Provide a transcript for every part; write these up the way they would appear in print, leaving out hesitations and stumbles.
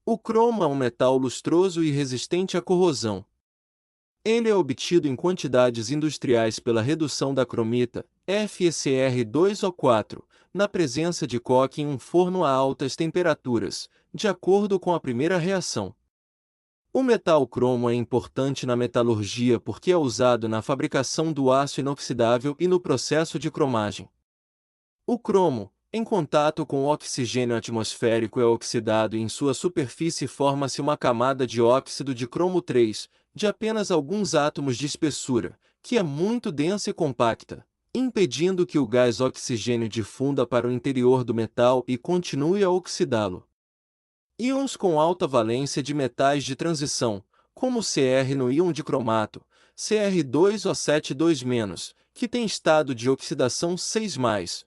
O cromo é um metal lustroso e resistente à corrosão. Ele é obtido em quantidades industriais pela redução da cromita, FeCr2O4, na presença de coque em um forno a altas temperaturas, de acordo com a primeira reação. O metal cromo é importante na metalurgia porque é usado na fabricação do aço inoxidável e no processo de cromagem. O cromo, em contato com o oxigênio atmosférico, é oxidado e em sua superfície forma-se uma camada de óxido de cromo 3, de apenas alguns átomos de espessura, que é muito densa e compacta, impedindo que o gás oxigênio difunda para o interior do metal e continue a oxidá-lo. Íons com alta valência de metais de transição, como o Cr no íon de cromato, Cr2O72-, que tem estado de oxidação 6+,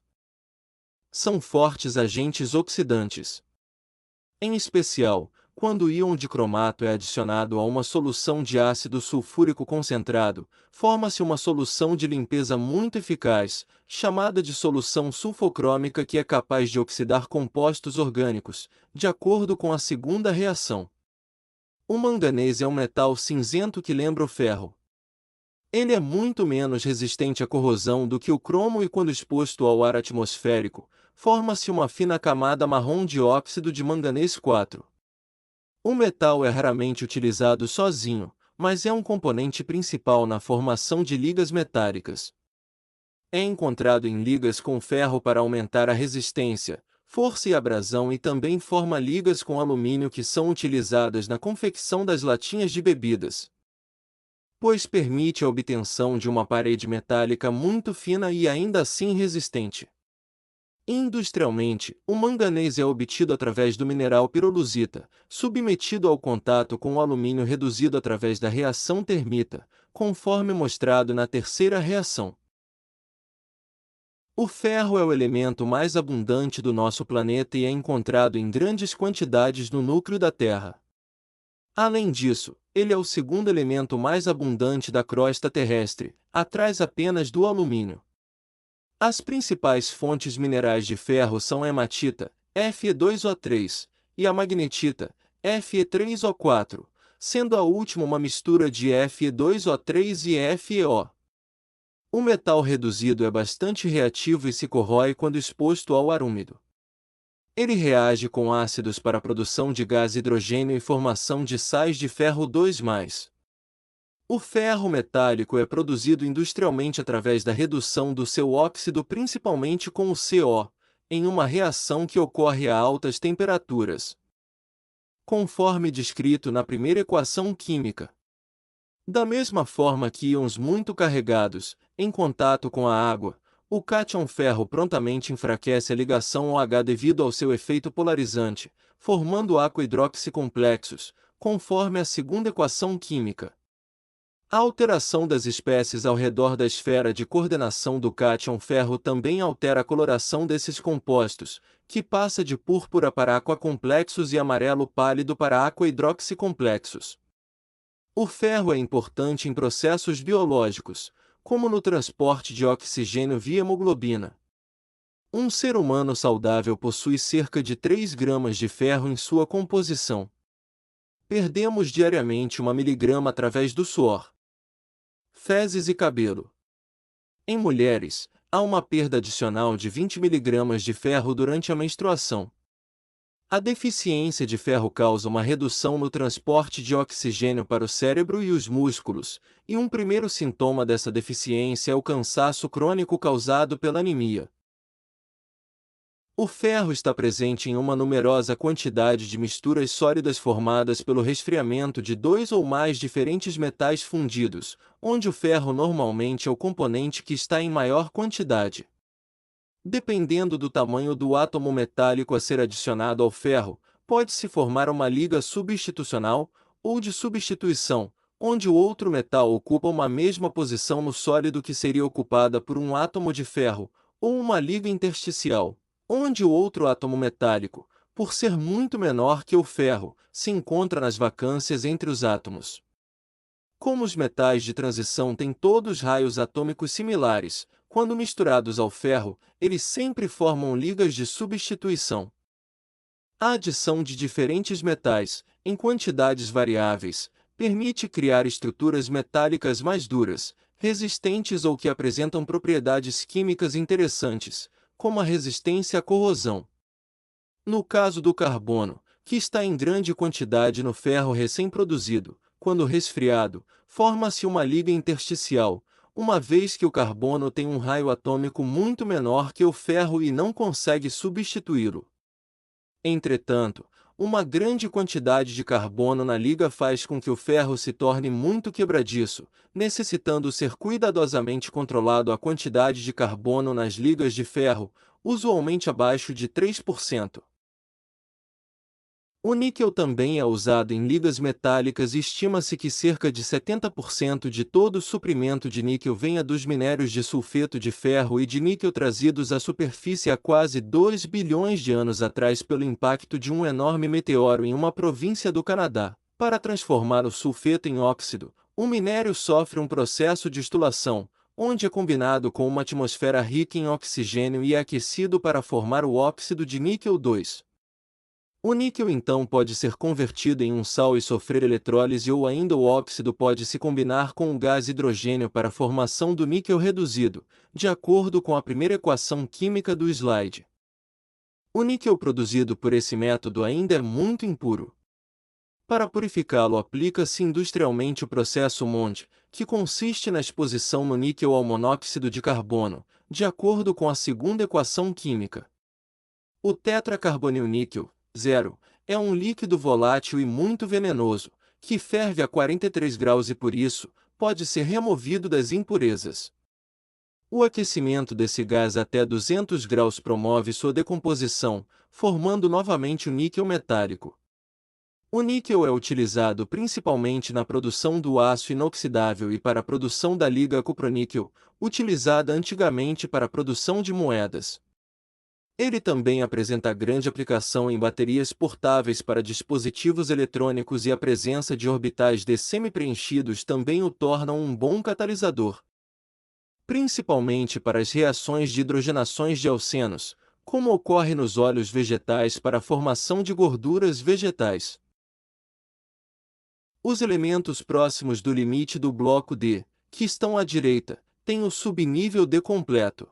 são fortes agentes oxidantes. Em especial, quando o íon de cromato é adicionado a uma solução de ácido sulfúrico concentrado, forma-se uma solução de limpeza muito eficaz, chamada de solução sulfocrômica, que é capaz de oxidar compostos orgânicos, de acordo com a segunda reação. O manganês é um metal cinzento que lembra o ferro. Ele é muito menos resistente à corrosão do que o cromo e, quando exposto ao ar atmosférico, forma-se uma fina camada marrom de óxido de manganês 4. O metal é raramente utilizado sozinho, mas é um componente principal na formação de ligas metálicas. É encontrado em ligas com ferro para aumentar a resistência, força e abrasão, e também forma ligas com alumínio que são utilizadas na confecção das latinhas de bebidas, pois permite a obtenção de uma parede metálica muito fina e ainda assim resistente. Industrialmente, o manganês é obtido através do mineral pirolusita, submetido ao contato com o alumínio reduzido através da reação termita, conforme mostrado na terceira reação. O ferro é o elemento mais abundante do nosso planeta e é encontrado em grandes quantidades no núcleo da Terra. Além disso, ele é o segundo elemento mais abundante da crosta terrestre, atrás apenas do alumínio. As principais fontes minerais de ferro são a hematita, Fe2O3, e a magnetita, Fe3O4, sendo a última uma mistura de Fe2O3 e FeO. O metal reduzido é bastante reativo e se corrói quando exposto ao ar úmido. Ele reage com ácidos para a produção de gás hidrogênio e formação de sais de ferro 2+. O ferro metálico é produzido industrialmente através da redução do seu óxido, principalmente com o CO, em uma reação que ocorre a altas temperaturas, conforme descrito na primeira equação química. Da mesma forma que íons muito carregados, em contato com a água, o cátion ferro prontamente enfraquece a ligação OH devido ao seu efeito polarizante, formando aqua-hidroxicomplexos, conforme a segunda equação química. A alteração das espécies ao redor da esfera de coordenação do cátion ferro também altera a coloração desses compostos, que passa de púrpura para aquacomplexos e amarelo pálido para aqua-hidroxicomplexos. O ferro é importante em processos biológicos, como no transporte de oxigênio via hemoglobina. Um ser humano saudável possui cerca de 3 gramas de ferro em sua composição. Perdemos diariamente 1 miligrama através do suor, fezes e cabelo. Em mulheres, há uma perda adicional de 20 miligramas de ferro durante a menstruação. A deficiência de ferro causa uma redução no transporte de oxigênio para o cérebro e os músculos, e um primeiro sintoma dessa deficiência é o cansaço crônico causado pela anemia. O ferro está presente em uma numerosa quantidade de misturas sólidas formadas pelo resfriamento de dois ou mais diferentes metais fundidos, onde o ferro normalmente é o componente que está em maior quantidade. Dependendo do tamanho do átomo metálico a ser adicionado ao ferro, pode-se formar uma liga substitucional, ou de substituição, onde o outro metal ocupa uma mesma posição no sólido que seria ocupada por um átomo de ferro, ou uma liga intersticial, onde o outro átomo metálico, por ser muito menor que o ferro, se encontra nas vacâncias entre os átomos. Como os metais de transição têm todos raios atômicos similares, quando misturados ao ferro, eles sempre formam ligas de substituição. A adição de diferentes metais, em quantidades variáveis, permite criar estruturas metálicas mais duras, resistentes ou que apresentam propriedades químicas interessantes, como a resistência à corrosão. No caso do carbono, que está em grande quantidade no ferro recém-produzido, quando resfriado, forma-se uma liga intersticial, uma vez que o carbono tem um raio atômico muito menor que o ferro e não consegue substituí-lo. Entretanto, uma grande quantidade de carbono na liga faz com que o ferro se torne muito quebradiço, necessitando ser cuidadosamente controlado a quantidade de carbono nas ligas de ferro, usualmente abaixo de 3%. O níquel também é usado em ligas metálicas e estima-se que cerca de 70% de todo o suprimento de níquel venha dos minérios de sulfeto de ferro e de níquel trazidos à superfície há quase 2 bilhões de anos atrás pelo impacto de um enorme meteoro em uma província do Canadá. Para transformar o sulfeto em óxido, o minério sofre um processo de destilação, onde é combinado com uma atmosfera rica em oxigênio e é aquecido para formar o óxido de níquel 2. O níquel então pode ser convertido em um sal e sofrer eletrólise ou ainda o óxido pode se combinar com o gás hidrogênio para a formação do níquel reduzido, de acordo com a primeira equação química do slide. O níquel produzido por esse método ainda é muito impuro. Para purificá-lo aplica-se industrialmente o processo Monte, que consiste na exposição do níquel ao monóxido de carbono, de acordo com a segunda equação química. O tetracarbonilníquel, 0, é um líquido volátil e muito venenoso, que ferve a 43 graus e por isso, pode ser removido das impurezas. O aquecimento desse gás até 200 graus promove sua decomposição, formando novamente o níquel metálico. O níquel é utilizado principalmente na produção do aço inoxidável e para a produção da liga cuproníquel, utilizada antigamente para a produção de moedas. Ele também apresenta grande aplicação em baterias portáveis para dispositivos eletrônicos e a presença de orbitais de semi-preenchidos também o tornam um bom catalisador. Principalmente para as reações de hidrogenações de alcenos, como ocorre nos óleos vegetais para a formação de gorduras vegetais. Os elementos próximos do limite do bloco D, que estão à direita, têm o subnível D completo.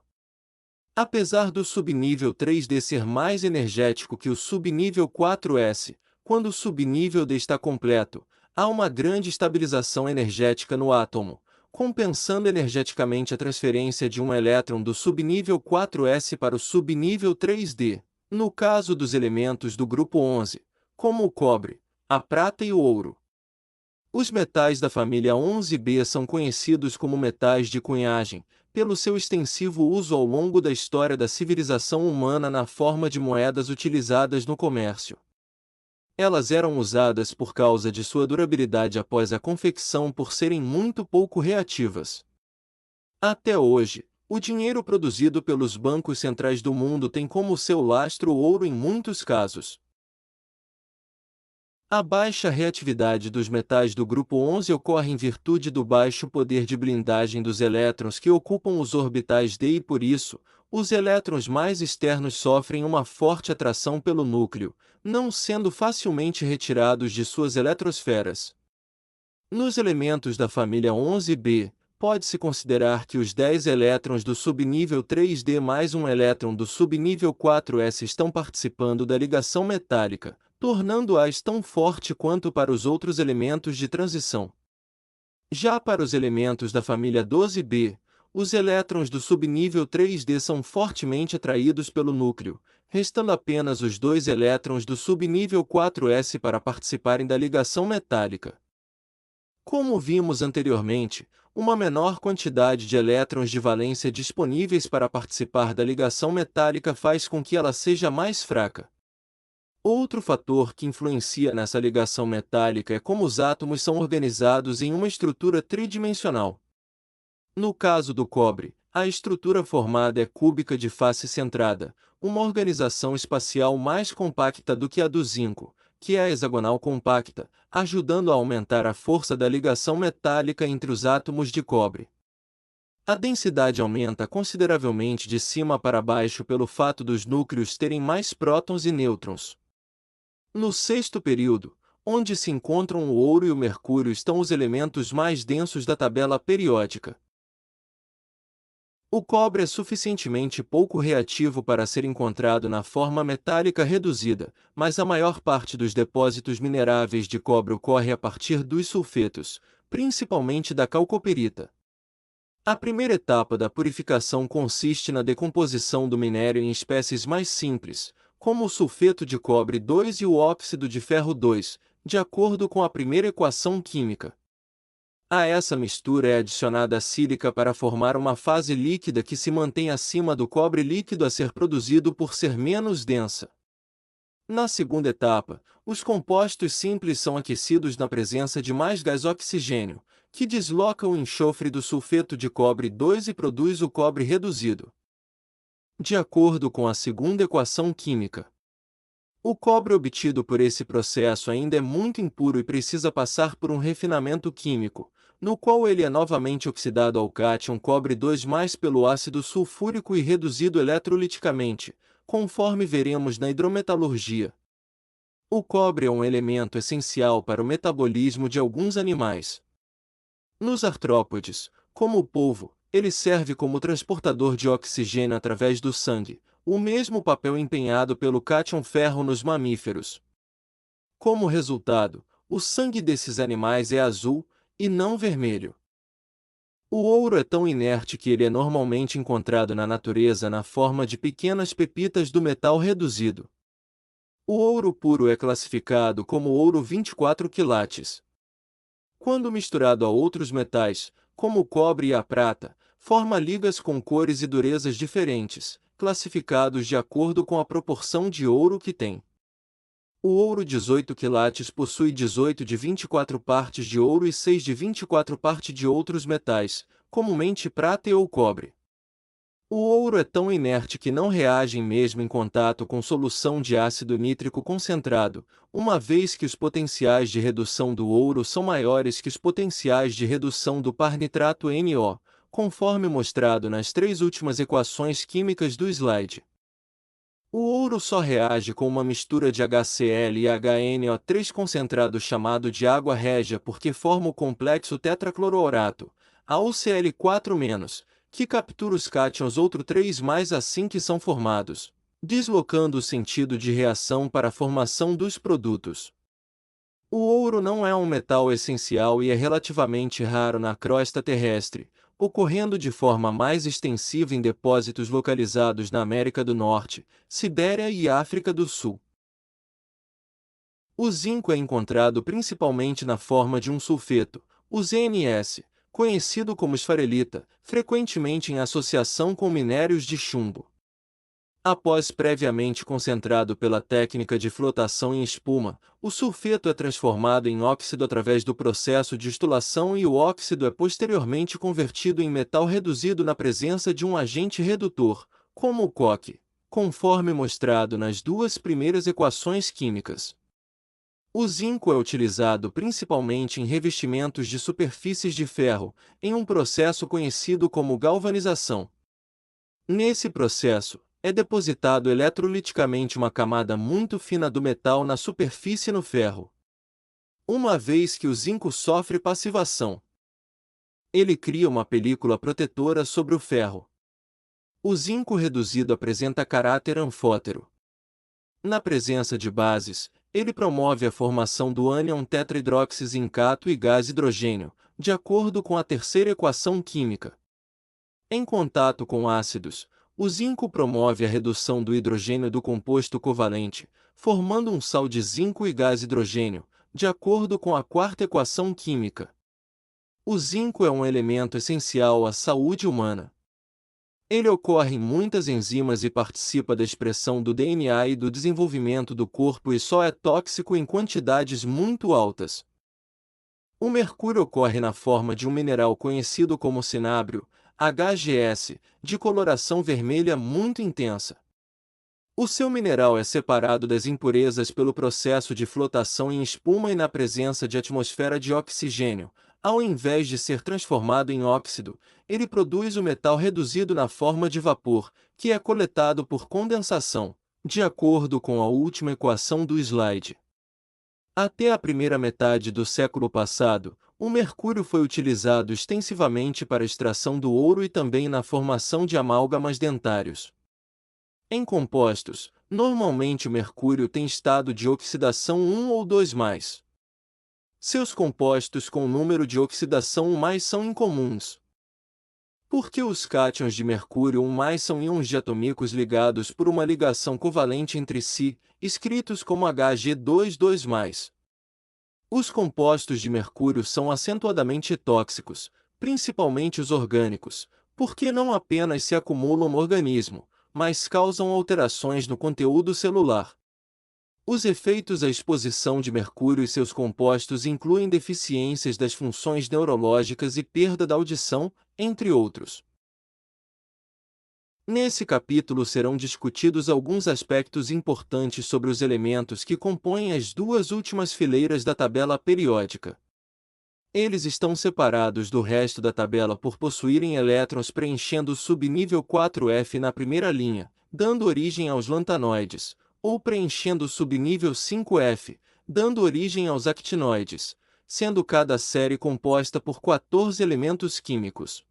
Apesar do subnível 3D ser mais energético que o subnível 4S, quando o subnível D está completo, há uma grande estabilização energética no átomo, compensando energeticamente a transferência de um elétron do subnível 4S para o subnível 3D, no caso dos elementos do grupo 11, como o cobre, a prata e o ouro. Os metais da família 11B são conhecidos como metais de cunhagem, pelo seu extensivo uso ao longo da história da civilização humana na forma de moedas utilizadas no comércio. Elas eram usadas por causa de sua durabilidade após a confecção por serem muito pouco reativas. Até hoje, o dinheiro produzido pelos bancos centrais do mundo tem como seu lastro o ouro em muitos casos. A baixa reatividade dos metais do grupo 11 ocorre em virtude do baixo poder de blindagem dos elétrons que ocupam os orbitais D e por isso, os elétrons mais externos sofrem uma forte atração pelo núcleo, não sendo facilmente retirados de suas eletrosferas. Nos elementos da família 11B, pode-se considerar que os 10 elétrons do subnível 3D mais um elétron do subnível 4S estão participando da ligação metálica, tornando-as tão forte quanto para os outros elementos de transição. Já para os elementos da família 12B, os elétrons do subnível 3D são fortemente atraídos pelo núcleo, restando apenas os 2 elétrons do subnível 4S para participarem da ligação metálica. Como vimos anteriormente, uma menor quantidade de elétrons de valência disponíveis para participar da ligação metálica faz com que ela seja mais fraca. Outro fator que influencia nessa ligação metálica é como os átomos são organizados em uma estrutura tridimensional. No caso do cobre, a estrutura formada é cúbica de face centrada, uma organização espacial mais compacta do que a do zinco, que é a hexagonal compacta, ajudando a aumentar a força da ligação metálica entre os átomos de cobre. A densidade aumenta consideravelmente de cima para baixo pelo fato dos núcleos terem mais prótons e nêutrons. No sexto período, onde se encontram o ouro e o mercúrio, estão os elementos mais densos da tabela periódica. O cobre é suficientemente pouco reativo para ser encontrado na forma metálica reduzida, mas a maior parte dos depósitos mineráveis de cobre ocorre a partir dos sulfetos, principalmente da calcoperita. A primeira etapa da purificação consiste na decomposição do minério em espécies mais simples, como o sulfeto de cobre 2 e o óxido de ferro 2, de acordo com a primeira equação química. A essa mistura é adicionada a sílica para formar uma fase líquida que se mantém acima do cobre líquido a ser produzido por ser menos densa. Na segunda etapa, os compostos simples são aquecidos na presença de mais gás oxigênio, que desloca o enxofre do sulfeto de cobre 2 e produz o cobre reduzido. De acordo com a segunda equação química, o cobre obtido por esse processo ainda é muito impuro e precisa passar por um refinamento químico, no qual ele é novamente oxidado ao cátion cobre 2 mais pelo ácido sulfúrico e reduzido eletroliticamente, conforme veremos na hidrometalurgia. O cobre é um elemento essencial para o metabolismo de alguns animais. Nos artrópodes, como o polvo, ele serve como transportador de oxigênio através do sangue, o mesmo papel empenhado pelo cátion ferro nos mamíferos. Como resultado, o sangue desses animais é azul, e não vermelho. O ouro é tão inerte que ele é normalmente encontrado na natureza na forma de pequenas pepitas do metal reduzido. O ouro puro é classificado como ouro 24 quilates. Quando misturado a outros metais, como o cobre e a prata, forma ligas com cores e durezas diferentes, classificados de acordo com a proporção de ouro que tem. O ouro 18 quilates possui 18 de 24 partes de ouro e 6 de 24 partes de outros metais, comumente prata ou cobre. O ouro é tão inerte que não reage mesmo em contato com solução de ácido nítrico concentrado, uma vez que os potenciais de redução do ouro são maiores que os potenciais de redução do par nitrato NO, conforme mostrado nas três últimas equações químicas do slide. O ouro só reage com uma mistura de HCl e HNO3 concentrado chamado de água régia porque forma o complexo tetracloroaurato, AuCl4-, que captura os cátions outro 3+ assim que são formados, deslocando o sentido de reação para a formação dos produtos. O ouro não é um metal essencial e é relativamente raro na crosta terrestre, ocorrendo de forma mais extensiva em depósitos localizados na América do Norte, Sibéria e África do Sul. O zinco é encontrado principalmente na forma de um sulfeto, o ZNS, conhecido como esfarelita, frequentemente em associação com minérios de chumbo. Após previamente concentrado pela técnica de flotação em espuma, o sulfeto é transformado em óxido através do processo de destilação e o óxido é posteriormente convertido em metal reduzido na presença de um agente redutor, como o coque, conforme mostrado nas duas primeiras equações químicas. O zinco é utilizado principalmente em revestimentos de superfícies de ferro, em um processo conhecido como galvanização. Nesse processo, é depositado eletroliticamente uma camada muito fina do metal na superfície no ferro. Uma vez que o zinco sofre passivação, ele cria uma película protetora sobre o ferro. O zinco reduzido apresenta caráter anfótero. Na presença de bases, ele promove a formação do ânion tetrahidroxizincato e gás hidrogênio, de acordo com a terceira equação química. Em contato com ácidos, o zinco promove a redução do hidrogênio do composto covalente, formando um sal de zinco e gás hidrogênio, de acordo com a quarta equação química. O zinco é um elemento essencial à saúde humana. Ele ocorre em muitas enzimas e participa da expressão do DNA e do desenvolvimento do corpo e só é tóxico em quantidades muito altas. O mercúrio ocorre na forma de um mineral conhecido como cinábrio, HGS, de coloração vermelha muito intensa. O seu mineral é separado das impurezas pelo processo de flotação em espuma e na presença de atmosfera de oxigênio. Ao invés de ser transformado em óxido, ele produz o metal reduzido na forma de vapor, que é coletado por condensação, de acordo com a última equação do slide. Até a primeira metade do século passado, o mercúrio foi utilizado extensivamente para a extração do ouro e também na formação de amálgamas dentários. Em compostos, normalmente o mercúrio tem estado de oxidação 1 ou 2+. Seus compostos com número de oxidação 1+ são incomuns. Porque os cátions de mercúrio 1+ são íons diatômicos ligados por uma ligação covalente entre si, escritos como Hg2+. Os compostos de mercúrio são acentuadamente tóxicos, principalmente os orgânicos, porque não apenas se acumulam no organismo, mas causam alterações no conteúdo celular. Os efeitos da exposição de mercúrio e seus compostos incluem deficiências das funções neurológicas e perda da audição, entre outros. Nesse capítulo serão discutidos alguns aspectos importantes sobre os elementos que compõem as duas últimas fileiras da tabela periódica. Eles estão separados do resto da tabela por possuírem elétrons preenchendo o subnível 4F na primeira linha, dando origem aos lantanoides, ou preenchendo o subnível 5F, dando origem aos actinoides, sendo cada série composta por 14 elementos químicos.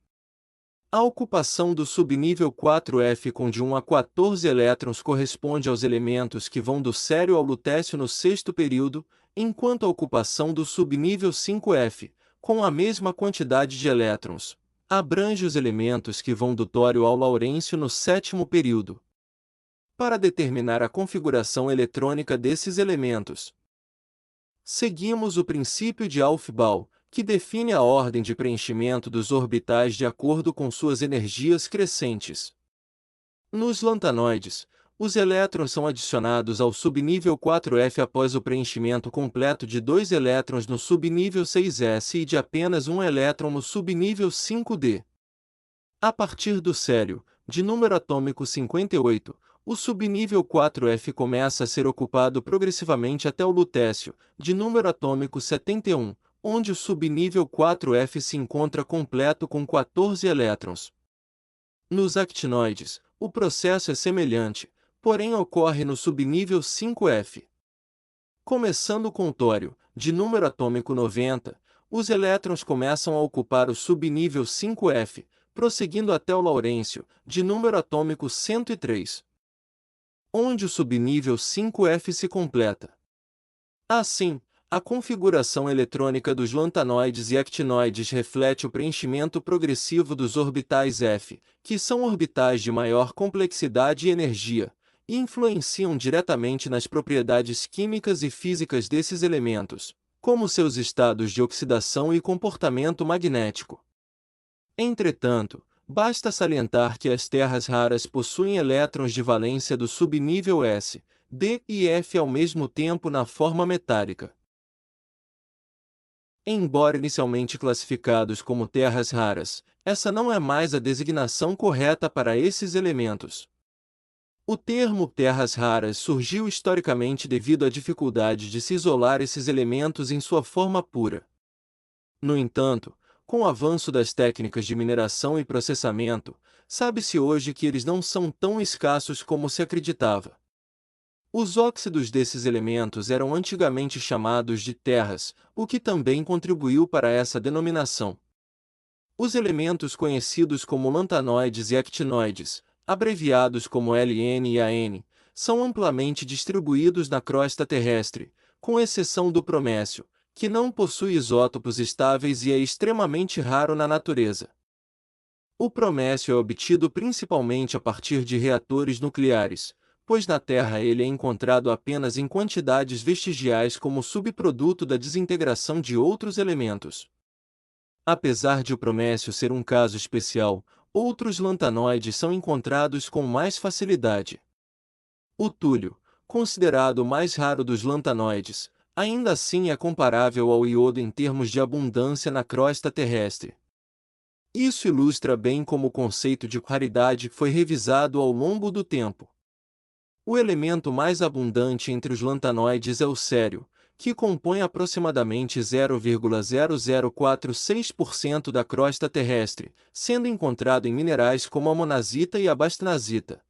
A ocupação do subnível 4F com de 1 a 14 elétrons corresponde aos elementos que vão do cério ao lutécio no sexto período, enquanto a ocupação do subnível 5F, com a mesma quantidade de elétrons, abrange os elementos que vão do tório ao laurêncio no sétimo período. Para determinar a configuração eletrônica desses elementos, seguimos o princípio de Aufbau, que define a ordem de preenchimento dos orbitais de acordo com suas energias crescentes. Nos lantanoides, os elétrons são adicionados ao subnível 4F após o preenchimento completo de 2 elétrons no subnível 6S e de apenas 1 elétron no subnível 5D. A partir do cério, de número atômico 58, o subnível 4F começa a ser ocupado progressivamente até o lutécio, de número atômico 71, onde o subnível 4F se encontra completo com 14 elétrons. Nos actinoides, o processo é semelhante, porém ocorre no subnível 5F. Começando com o tório, de número atômico 90, os elétrons começam a ocupar o subnível 5F, prosseguindo até o laurêncio, de número atômico 103, onde o subnível 5F se completa. Assim, a configuração eletrônica dos lantanoides e actinoides reflete o preenchimento progressivo dos orbitais F, que são orbitais de maior complexidade e energia, e influenciam diretamente nas propriedades químicas e físicas desses elementos, como seus estados de oxidação e comportamento magnético. Entretanto, basta salientar que as terras raras possuem elétrons de valência do subnível S, D e F ao mesmo tempo na forma metálica. Embora inicialmente classificados como terras raras, essa não é mais a designação correta para esses elementos. O termo terras raras surgiu historicamente devido à dificuldade de se isolar esses elementos em sua forma pura. No entanto, com o avanço das técnicas de mineração e processamento, sabe-se hoje que eles não são tão escassos como se acreditava. Os óxidos desses elementos eram antigamente chamados de terras, o que também contribuiu para essa denominação. Os elementos conhecidos como lantanoides e actinoides, abreviados como Ln e An, são amplamente distribuídos na crosta terrestre, com exceção do promécio, que não possui isótopos estáveis e é extremamente raro na natureza. O promécio é obtido principalmente a partir de reatores nucleares, pois na Terra ele é encontrado apenas em quantidades vestigiais como subproduto da desintegração de outros elementos. Apesar de o promécio ser um caso especial, outros lantanoides são encontrados com mais facilidade. O túlio, considerado o mais raro dos lantanoides, ainda assim é comparável ao iodo em termos de abundância na crosta terrestre. Isso ilustra bem como o conceito de raridade foi revisado ao longo do tempo. O elemento mais abundante entre os lantanoides é o cério, que compõe aproximadamente 0,0046% da crosta terrestre, sendo encontrado em minerais como a monazita e a bastanazita.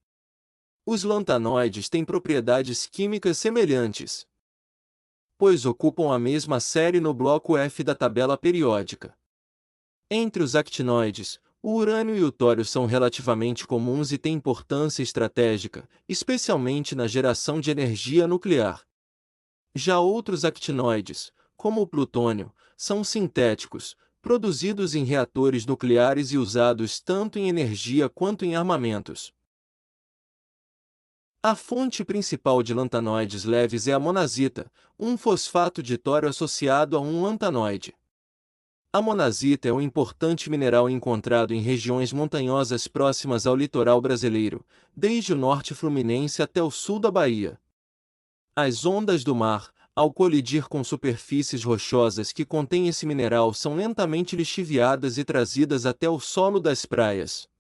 Os lantanoides têm propriedades químicas semelhantes. pois ocupam a mesma série no bloco F da tabela periódica. Entre os actinoides, o urânio e o tório são relativamente comuns e têm importância estratégica, especialmente na geração de energia nuclear. Já outros actinoides, como o plutônio, são sintéticos, produzidos em reatores nucleares e usados tanto em energia quanto em armamentos. A fonte principal de lantanoides leves é a monazita, um fosfato de tório associado a um lantanoide. A monazita é um importante mineral encontrado em regiões montanhosas próximas ao litoral brasileiro, desde o norte fluminense até o sul da Bahia. As ondas do mar, ao colidir com superfícies rochosas que contêm esse mineral, são lentamente lixiviadas e trazidas até o solo das praias.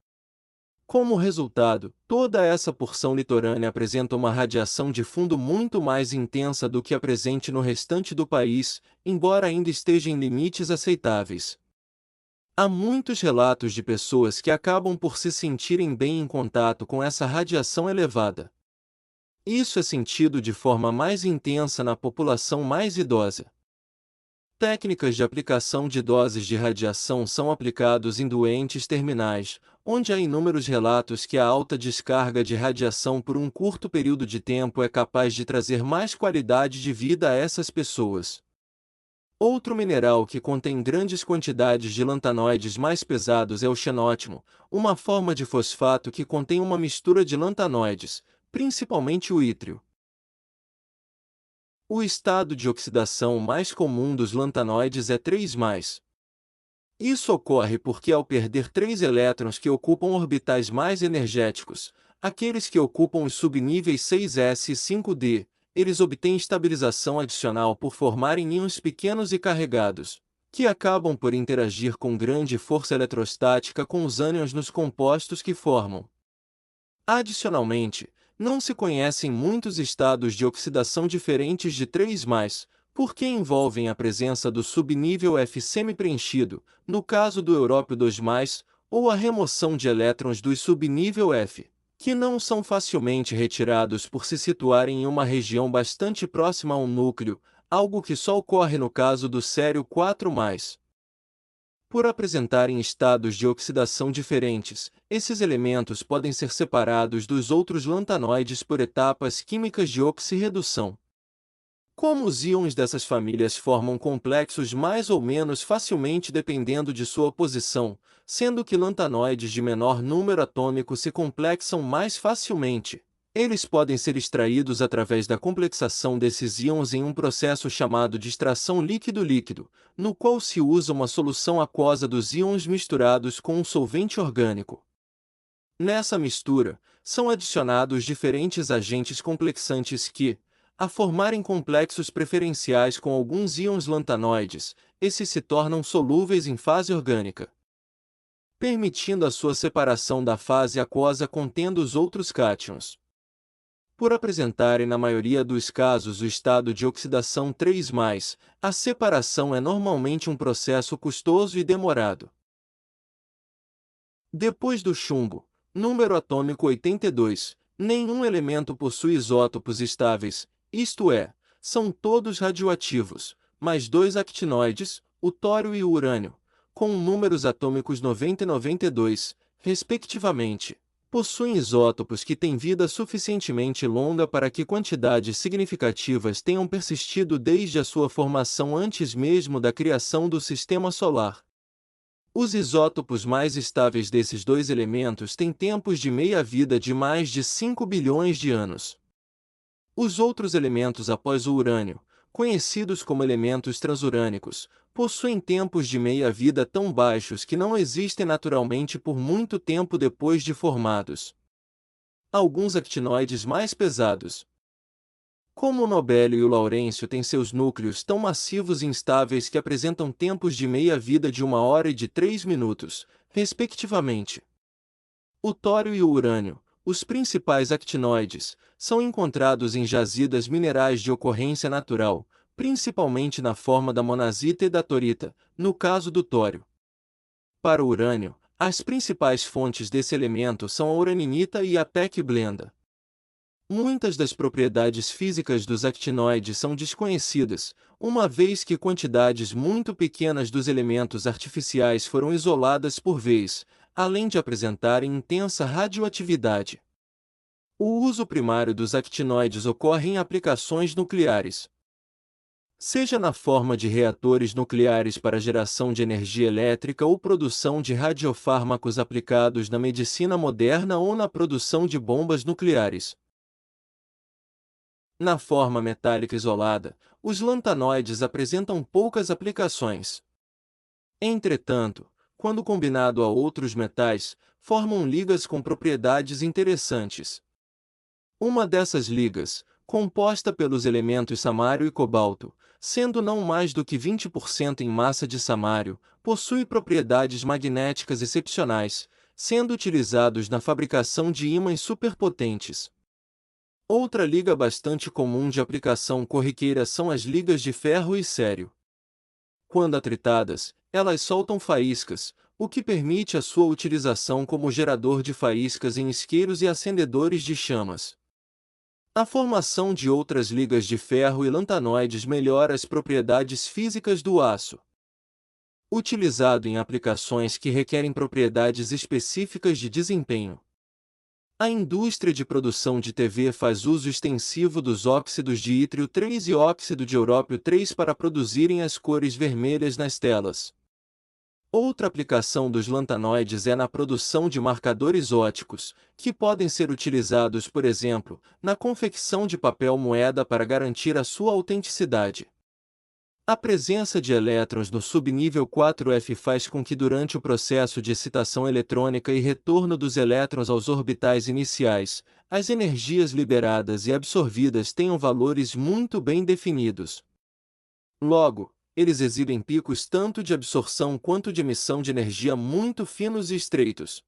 Como resultado, toda essa porção litorânea apresenta uma radiação de fundo muito mais intensa do que a presente no restante do país, embora ainda esteja em limites aceitáveis. Há muitos relatos de pessoas que acabam por se sentirem bem em contato com essa radiação elevada. Isso é sentido de forma mais intensa na população mais idosa. Técnicas de aplicação de doses de radiação são aplicados em doentes terminais, onde há inúmeros relatos que a alta descarga de radiação por um curto período de tempo é capaz de trazer mais qualidade de vida a essas pessoas. Outro mineral que contém grandes quantidades de lantanoides mais pesados é o xenótimo, uma forma de fosfato que contém uma mistura de lantanoides, principalmente o ítrio. O estado de oxidação mais comum dos lantanoides é 3+. Isso ocorre porque ao perder 3 elétrons que ocupam orbitais mais energéticos, aqueles que ocupam os subníveis 6s e 5d, eles obtêm estabilização adicional por formarem íons pequenos e carregados, que acabam por interagir com grande força eletrostática com os ânions nos compostos que formam. Adicionalmente, não se conhecem muitos estados de oxidação diferentes de 3+, porque envolvem a presença do subnível F semi-preenchido, no caso do europeu 2+, ou a remoção de elétrons do subnível F, que não são facilmente retirados por se situarem em uma região bastante próxima a um núcleo, algo que só ocorre no caso do sério 4+. Por apresentarem estados de oxidação diferentes, esses elementos podem ser separados dos outros lantanoides por etapas químicas de oxirredução. Como os íons dessas famílias formam complexos mais ou menos facilmente dependendo de sua posição, sendo que lantanoides de menor número atômico se complexam mais facilmente, eles podem ser extraídos através da complexação desses íons em um processo chamado de extração líquido-líquido, no qual se usa uma solução aquosa dos íons misturados com um solvente orgânico. Nessa mistura, são adicionados diferentes agentes complexantes que, a formarem complexos preferenciais com alguns íons lantanoides, esses se tornam solúveis em fase orgânica, permitindo a sua separação da fase aquosa contendo os outros cátions. Por apresentarem na maioria dos casos o estado de oxidação 3+, a separação é normalmente um processo custoso e demorado. Depois do chumbo, número atômico 82, nenhum elemento possui isótopos estáveis, isto é, são todos radioativos, mais 2 actinoides, o tório e o urânio, com números atômicos 90 e 92, respectivamente, possuem isótopos que têm vida suficientemente longa para que quantidades significativas tenham persistido desde a sua formação antes mesmo da criação do Sistema Solar. Os isótopos mais estáveis desses dois elementos têm tempos de meia-vida de mais de 5 bilhões de anos. Os outros elementos após o urânio, conhecidos como elementos transurânicos, possuem tempos de meia-vida tão baixos que não existem naturalmente por muito tempo depois de formados. Alguns actinoides mais pesados, como o nobélio e o laurêncio, têm seus núcleos tão massivos e instáveis que apresentam tempos de meia-vida de 1 hora e de 3 minutos, respectivamente. O tório e o urânio, os principais actinoides, são encontrados em jazidas minerais de ocorrência natural, principalmente na forma da monazita e da torita, no caso do tório. Para o urânio, as principais fontes desse elemento são a uraninita e a pecblenda. Muitas das propriedades físicas dos actinoides são desconhecidas, uma vez que quantidades muito pequenas dos elementos artificiais foram isoladas por vez, além de apresentarem intensa radioatividade. O uso primário dos actinoides ocorre em aplicações nucleares. Seja na forma de reatores nucleares para geração de energia elétrica ou produção de radiofármacos aplicados na medicina moderna ou na produção de bombas nucleares. Na forma metálica isolada, os lantanoides apresentam poucas aplicações. Entretanto, quando combinado a outros metais, formam ligas com propriedades interessantes. Uma dessas ligas, composta pelos elementos samário e cobalto, sendo não mais do que 20% em massa de samário, possui propriedades magnéticas excepcionais, sendo utilizados na fabricação de ímãs superpotentes. Outra liga bastante comum de aplicação corriqueira são as ligas de ferro e cério. Quando atritadas, elas soltam faíscas, o que permite a sua utilização como gerador de faíscas em isqueiros e acendedores de chamas. A formação de outras ligas de ferro e lantanoides melhora as propriedades físicas do aço. Utilizado em aplicações que requerem propriedades específicas de desempenho. A indústria de produção de TV faz uso extensivo dos óxidos de ítrio 3 e óxido de európio 3 para produzirem as cores vermelhas nas telas. Outra aplicação dos lantanoides é na produção de marcadores óticos, que podem ser utilizados, por exemplo, na confecção de papel moeda para garantir a sua autenticidade. A presença de elétrons no subnível 4F faz com que durante o processo de excitação eletrônica e retorno dos elétrons aos orbitais iniciais, as energias liberadas e absorvidas tenham valores muito bem definidos. Logo, eles exibem picos tanto de absorção quanto de emissão de energia muito finos e estreitos.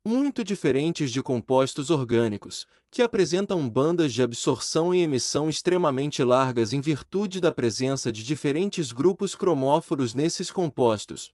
Muito diferentes de compostos orgânicos, que apresentam bandas de absorção e emissão extremamente largas em virtude da presença de diferentes grupos cromóforos nesses compostos.